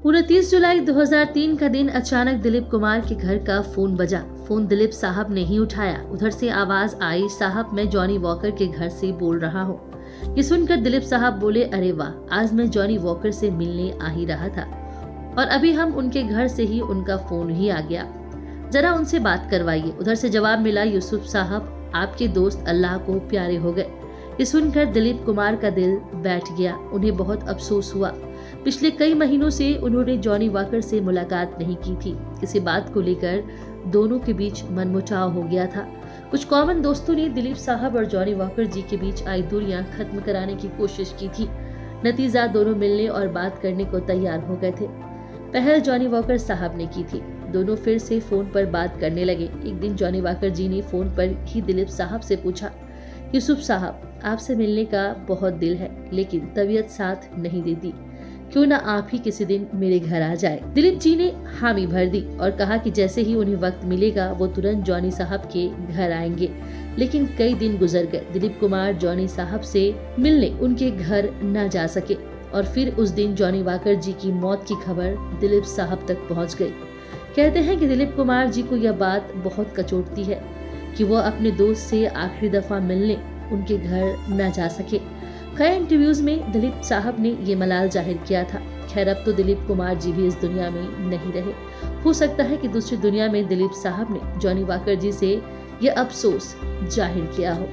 29 जुलाई 2003 का दिन अचानक दिलीप कुमार के घर का फोन बजा। फोन दिलीप साहब ने ही उठाया। उधर से आवाज आई, साहब मैं जॉनी वॉकर के घर से बोल रहा हूँ। ये सुनकर दिलीप साहब बोले, अरे वाह, आज मैं जॉनी वॉकर से मिलने आ ही रहा था और अभी हम उनके घर से ही उनका फोन ही आ गया, जरा उनसे बात करवाइए। उधर से जवाब मिला, यूसुफ साहब आपके दोस्त अल्लाह को प्यारे हो गए। ये सुनकर दिलीप कुमार का दिल बैठ गया। उन्हें बहुत अफसोस हुआ। पिछले कई महीनों से उन्होंने जॉनी वॉकर से मुलाकात नहीं की थी। किसी बात को लेकर दोनों के बीच मनमुटाव हो गया था। कुछ कॉमन दोस्तों ने दिलीप साहब और जॉनी वॉकर जी के बीच आई दूरियां खत्म कराने की कोशिश की थी। नतीजा दोनों मिलने और बात करने को तैयार हो गए थे। पहल जॉनी वॉकर साहब ने की थी। दोनों फिर से फोन पर बात करने लगे। एक दिन जॉनी वॉकर जी ने फोन पर ही दिलीप साहब से पूछा, यूसुफ साहब आपसे मिलने का बहुत दिल है, लेकिन तबीयत साथ नहीं देती, क्यों ना आप ही किसी दिन मेरे घर आ जाए। दिलीप जी ने हामी भर दी और कहा कि जैसे ही उन्हें वक्त मिलेगा वो तुरंत जॉनी साहब के घर आएंगे। लेकिन कई दिन गुजर गए। दिलीप कुमार जॉनी साहब से मिलने उनके घर न जा सके और फिर उस दिन जॉनी वॉकर जी की मौत की खबर दिलीप साहब तक पहुंच गई। कहते हैं कि दिलीप कुमार जी को यह बात बहुत कचोटती है कि वो अपने दोस्त से आखिरी दफा मिलने उनके घर न जा सके। कई इंटरव्यूज में दिलीप साहब ने ये मलाल जाहिर किया था। खैर अब तो दिलीप कुमार जी भी इस दुनिया में नहीं रहे। हो सकता है कि दूसरी दुनिया में दिलीप साहब ने जॉनी वॉकर जी से ये अफसोस जाहिर किया हो।